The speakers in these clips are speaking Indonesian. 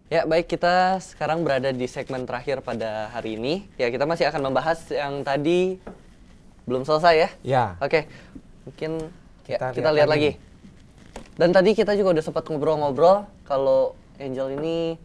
Ya, baik, kita sekarang berada di segmen terakhir pada hari ini. Ya, kita masih akan membahas yang tadi belum selesai ya. Ya. Oke, mungkin kita lihat lihat lagi. Dan tadi kita juga udah sempat ngobrol-ngobrol kalau Angel ini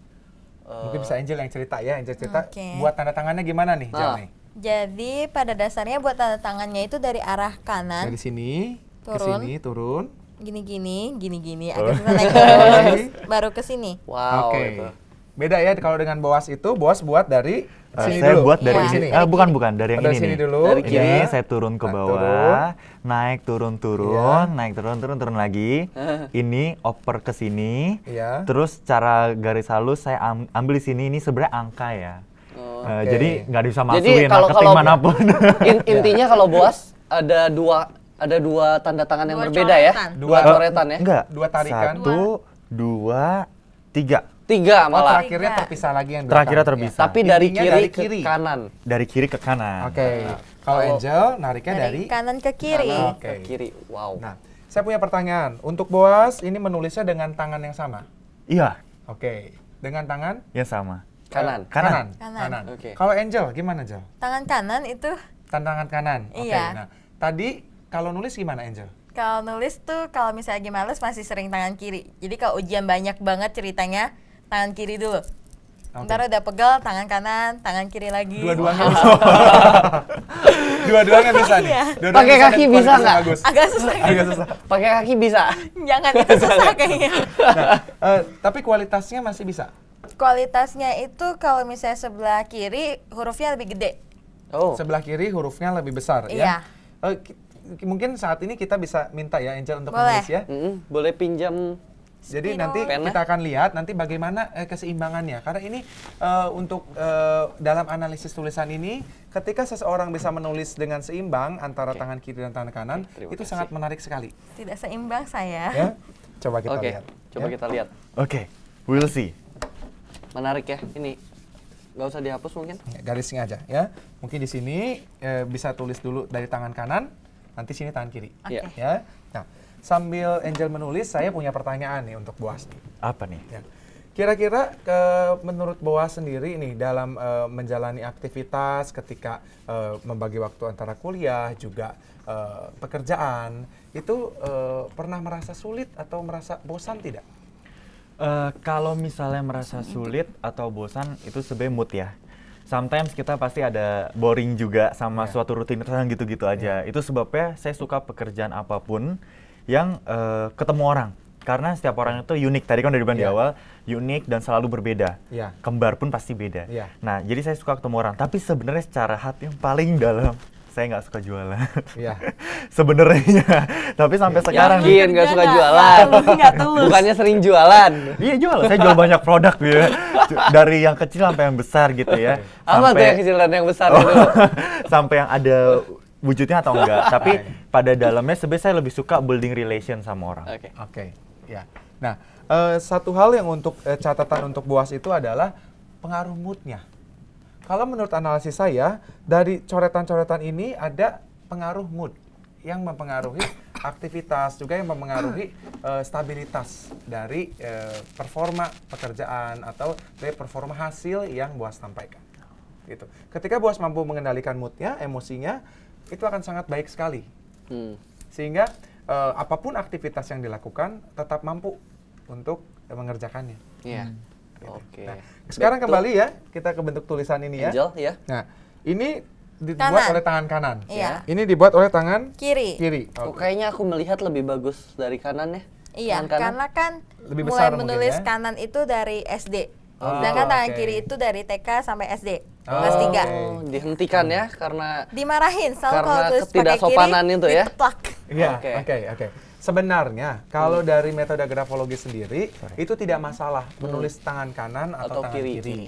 Mungkin bisa Angel yang cerita ya, Angel cerita Oke. buat tanda tangannya gimana nih, Jal nih? Jadi pada dasarnya buat tanda tangannya itu dari arah kanan. Dari sini ke Turun. sini turun. Gini, agak susah naik terus, baru ke sini. wow Oke. itu. Beda ya kalau dengan Boas itu, Boas buat dari sini Saya dulu. buat dari Iya. sini. Dari Bukan dari yang Dari ini sini nih. dulu. Dari kiri. Ini ya. saya turun ke Nah, bawah, naik turun, Iya. naik turun lagi. Ini oper ke sini. Iya. Terus cara garis halus saya ambil di sini. Ini sebenarnya angka ya. Oke. Jadi nggak bisa Jadi masukin marketing manapun. Intinya kalau Boas ada dua tanda tangan yang Dua berbeda ya. coretan. Dua coretan ya. Enggak. Dua tarikan. 1, 2, 3. Tiga Oh, malah. terakhirnya terpisah lagi yang belakang. Terakhirnya terpisah. Tapi dari Intinya kiri dari ke kiri. kanan. Dari kiri ke kanan. Oke. Kalau Angel nariknya dari kanan ke kiri. Kanan Oke. ke kiri. Wow. Nah, saya punya pertanyaan. Untuk Boas ini menulisnya dengan tangan yang sama. Iya, Oke. Dengan tangan yang sama. Kanan. Kanan. Kanan. Oke. Kalau Angel gimana, Angel? Tangan kanan itu Tangan kanan. Oke. Iya. Nah, tadi kalau nulis gimana, Angel? kalau nulis tuh kalau misalnya lagi males masih sering tangan kiri. Jadi kalau ujian banyak banget ceritanya tangan kiri dulu. Oke. Ntar udah pegel tangan kanan, tangan kiri lagi. Dua-duanya bisa. Dua-duanya bisa nih. Iya. Dua-duanya Pakai bisa kaki dan bisa kualitasnya nggak? bagus. Agak susah. Agak susah. Pakai kaki bisa. Jangan itu susah kayaknya. Nah, tapi kualitasnya masih bisa. Kualitasnya itu kalau misalnya sebelah kiri hurufnya lebih gede. Oh. Sebelah kiri hurufnya lebih besar Iya. ya. Mungkin saat ini kita bisa minta ya Angel untuk Boleh. menulis ya. Boleh pinjam. Jadi Spidol. nanti Pena. kita akan lihat nanti bagaimana keseimbangannya. Karena ini untuk dalam analisis tulisan ini, ketika seseorang bisa menulis dengan seimbang antara tangan kiri dan tangan kanan, Terima itu kasih. sangat menarik sekali. Tidak seimbang saya. Ya, coba kita Oke. lihat. Coba ya. kita lihat. Oke, we'll see. Menarik ya. Ini nggak usah dihapus mungkin. Ya, garisnya aja ya. Mungkin di sini bisa tulis dulu dari tangan kanan, nanti sini tangan kiri. Iya. Ya. Nah, sambil Angel menulis, saya punya pertanyaan nih untuk Boas nih. Apa nih? Ya. Kira-kira menurut Boas sendiri nih dalam menjalani aktivitas ketika membagi waktu antara kuliah juga pekerjaan itu pernah merasa sulit atau merasa bosan tidak? Kalau misalnya merasa sulit atau bosan itu sebenarnya mood ya. Sometimes kita pasti ada boring juga sama suatu rutinitas yang gitu-gitu aja. Itu sebabnya saya suka pekerjaan apapun yang ketemu orang. Karena setiap orang itu unik. Tadi kan udah dibilang di awal, unik dan selalu berbeda. Iya. Kembar pun pasti beda. Iya. Nah, jadi saya suka ketemu orang. Tapi sebenarnya secara hati yang paling dalam, saya nggak suka jualan. Iya. Sebenarnya. Tapi sampai sekarang Yakin nggak suka jualan. Nggak tulus. Bukannya sering jualan. iya jual, saya jual banyak produk gitu ya. Dari yang kecil sampai yang besar gitu ya. Apa tuh yang kecil dan yang besar itu? Sampai yang ada wujudnya atau enggak. Tapi pada dalamnya sebenarnya saya lebih suka building relation sama orang. Oke. Oke, ya. Nah, satu hal yang untuk catatan untuk Boas itu adalah pengaruh moodnya. Kalau menurut analisis saya, dari coretan-coretan ini ada pengaruh mood yang mempengaruhi aktivitas, juga yang mempengaruhi stabilitas dari performa pekerjaan atau dari performa hasil yang Boas sampaikan. Gitu. Ketika Boas mampu mengendalikan moodnya, emosinya, itu akan sangat baik sekali. Sehingga apapun aktivitas yang dilakukan tetap mampu untuk mengerjakannya. Iya. Gitu. Oke. Nah, sekarang Baik, kembali ya kita ke bentuk tulisan ini ya. Angel ya. Nah, ini dibuat Kanan. oleh tangan kanan. Iya. Ini dibuat oleh tangan Kiri. kiri. Oh, Oke. kayaknya aku melihat lebih bagus dari kanan ya. Iya, Tangan kanan. karena kan Lebih mulai besar mungkin menulis ya. kanan itu dari SD. Oh, Sedangkan tangan oke. kiri itu dari TK sampai SD. Oh, Kelas 3. oke. Oh, dihentikan ya karena Dimarahin, selalu Karena kalau tulis pakai kiri, ketidaksopanan itu ya? diteplak. Iya, Oke. oke. Sebenarnya kalau dari metode grafologi sendiri itu tidak masalah menulis tangan kanan atau, Atau tangan kiri. kiri.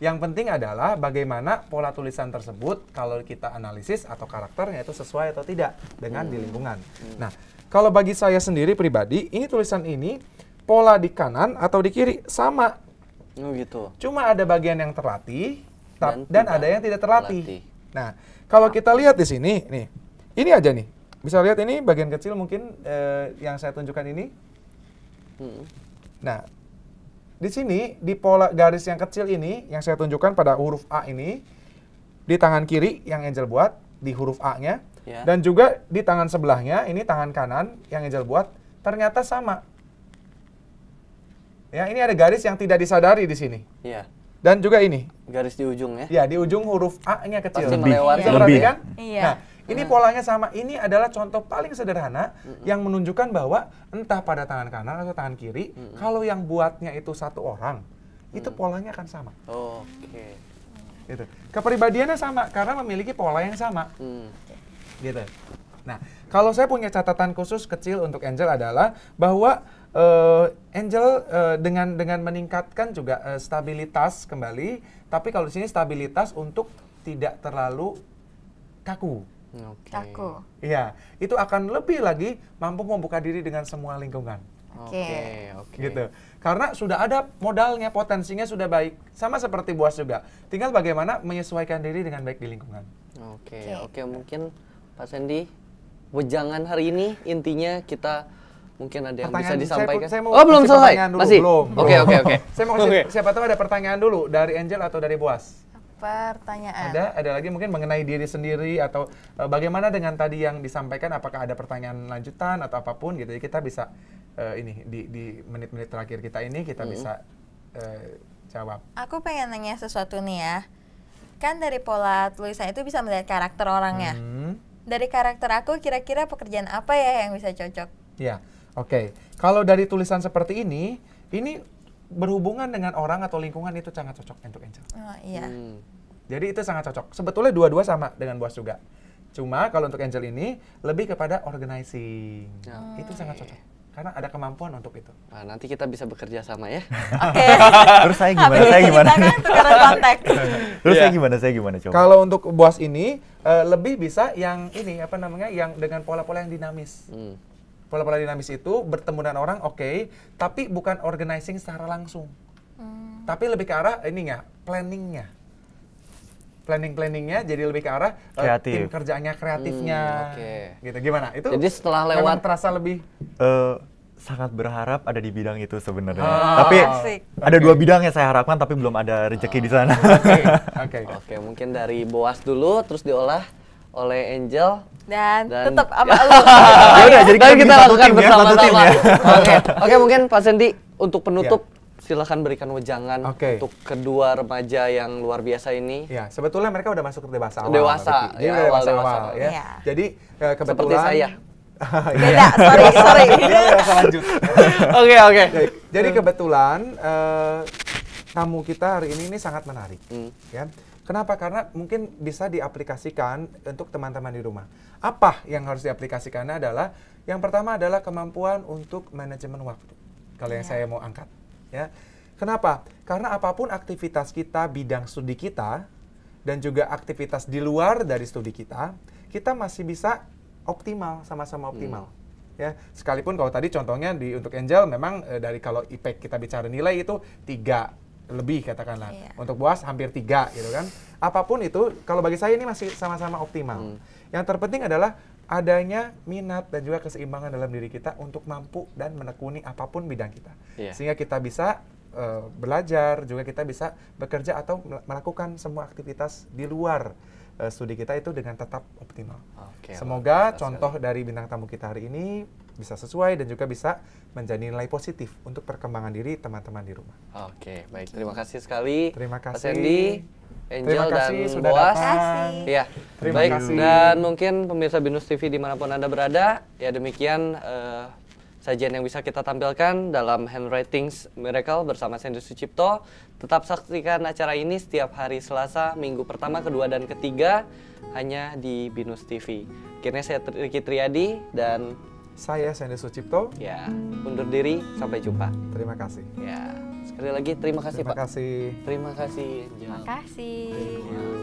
Yang penting adalah bagaimana pola tulisan tersebut kalau kita analisis atau karakternya itu sesuai atau tidak dengan di lingkungan. Nah, kalau bagi saya sendiri pribadi, ini tulisan ini pola di kanan atau di kiri sama. oh gitu. Cuma ada bagian yang terlatih dan Dan ada yang tidak terlatih. terlatih. Nah, kalau kita lihat di sini, nih, ini aja nih. Bisa lihat ini bagian kecil mungkin yang saya tunjukkan ini. Hmm. Nah, di sini di pola garis yang kecil ini yang saya tunjukkan pada huruf A ini di tangan kiri yang Angel buat di huruf A-nya Ya. dan juga di tangan sebelahnya ini tangan kanan yang Angel buat ternyata sama. Ya, ini ada garis yang tidak disadari di sini. Iya. Dan juga ini. Garis di ujung ya. Ya, di ujung huruf A-nya kecil. Pasti Lebih. melewati. Bisa Lebih. perhatikan? Iya. Nah, ini polanya sama. Ini adalah contoh paling sederhana yang menunjukkan bahwa entah pada tangan kanan atau tangan kiri, kalau yang buatnya itu satu orang, itu polanya akan sama. Oke. Gitu. Kepribadiannya sama karena memiliki pola yang sama. Hmm. Gitu. Nah, kalau saya punya catatan khusus kecil untuk Angel adalah bahwa Angel dengan meningkatkan juga stabilitas kembali, tapi kalau di sini stabilitas untuk tidak terlalu kaku. Oke. Aku. Iya, itu akan lebih lagi mampu membuka diri dengan semua lingkungan. Oke. Oke. Gitu. Karena sudah ada modalnya, potensinya sudah baik. Sama seperti Boas juga. Tinggal bagaimana menyesuaikan diri dengan baik di lingkungan. Oke. Oke. Oke. Mungkin Pak Sandy, wejangan hari ini intinya kita mungkin ada yang bisa Pertanyaan, disampaikan. saya mau Oh, belum kasih selesai. pertanyaan dulu. Masih. Belum. Oke. Oke. Oke. Saya mau kasih, Oke. siapa tahu ada pertanyaan dulu dari Angel atau dari Boas. Pertanyaan. Ada lagi mungkin mengenai diri sendiri atau bagaimana dengan tadi yang disampaikan, apakah ada pertanyaan lanjutan atau apapun gitu. Jadi kita bisa ini di menit-menit terakhir kita ini kita bisa jawab. Aku pengen nanya sesuatu nih ya. Kan dari pola tulisan itu bisa melihat karakter orangnya. Dari karakter aku kira-kira pekerjaan apa ya yang bisa cocok? Ya, oke. Kalau dari tulisan seperti ini berhubungan dengan orang atau lingkungan itu sangat cocok untuk Angel. Oh iya. Jadi itu sangat cocok. Sebetulnya dua-dua sama dengan Boas juga. Cuma kalau untuk Angel ini lebih kepada organizing. Itu sangat cocok. Karena ada kemampuan untuk itu. Nah, nanti kita bisa bekerja sama ya. Oke. Terus saya gimana? Habis Saya ini gimana? kita kan tukeran kontak. Terus Iya. saya gimana coba? Kalau untuk Boas ini lebih bisa yang ini apa namanya yang dengan pola-pola yang dinamis. Hmm. Pola-pola dinamis itu bertemu dengan orang oke, tapi bukan organizing secara langsung. Tapi lebih ke arah ininya, planningnya. Planningnya jadi lebih ke arah Kreatif. tim kerjanya kreatifnya. Oke. Gitu gimana? Itu Jadi setelah memang lewat terasa lebih Sangat berharap ada di bidang itu sebenarnya. Ah. Tapi Asik. ada Oke. 2 bidang yang saya harapkan tapi belum ada rezeki di sana. Oke. Oke, mungkin dari Boas dulu terus diolah oleh Angel. Dan Dan- tetap sama lu. Ya udah, jadi Dan kita kita bikin satu lakukan tim ya, satu tim bersama-sama. ya. Oke. Oke, mungkin Pak Sandy untuk penutup silakan berikan wejangan Oke. untuk kedua remaja yang luar biasa ini. Ya, sebetulnya mereka udah masuk ke dewasa awal. Dewasa, Jadi ya, udah dewasa awal-dewasa. awal ya. Iya. Jadi kebetulan Seperti saya. Beda, sorry. Dia dewasa lanjut. Oke, oke. Jadi kebetulan tamu kita hari ini sangat menarik. Ya. Kenapa? Karena mungkin bisa diaplikasikan untuk teman-teman di rumah. Apa yang harus diaplikasikannya adalah yang pertama adalah kemampuan untuk manajemen waktu. Kalau yang saya mau angkat, ya. Kenapa? Karena apapun aktivitas kita, bidang studi kita, dan juga aktivitas di luar dari studi kita masih bisa optimal, sama-sama optimal. Ya, sekalipun kalau tadi contohnya untuk Angel memang dari kalau IPK kita bicara nilai itu 3 lebih katakanlah. Iya. Untuk Boas hampir 3 gitu kan. Apapun itu kalau bagi saya ini masih sama-sama optimal. Yang terpenting adalah adanya minat dan juga keseimbangan dalam diri kita untuk mampu dan menekuni apapun bidang kita. Iya. Sehingga kita bisa belajar, juga kita bisa bekerja atau melakukan semua aktivitas di luar studi kita itu dengan tetap optimal. Oke, Semoga luar biasa contoh dari bintang tamu kita hari ini bisa sesuai dan juga bisa menjadi nilai positif untuk perkembangan diri teman-teman di rumah. Oke, baik. Terima kasih sekali. Terima Pak kasih. Sandy, Angel, Terima dan kasih sudah Boas. datang. Iya, Terima baik. kasih. Dan mungkin pemirsa Binus TV dimanapun Anda berada, ya demikian sajian yang bisa kita tampilkan dalam Handwritings Miracle bersama Sandy Sucipto. Tetap saksikan acara ini setiap hari Selasa, minggu pertama, kedua, dan ketiga hanya di Binus TV. Akhirnya saya Riki Triadi dan Saya Sandy Sucipto. ya undur diri, sampai jumpa. Terima kasih. Ya, sekali lagi terima kasih Terima Pak. kasih. Terima kasih Angel. Makasih. Ya.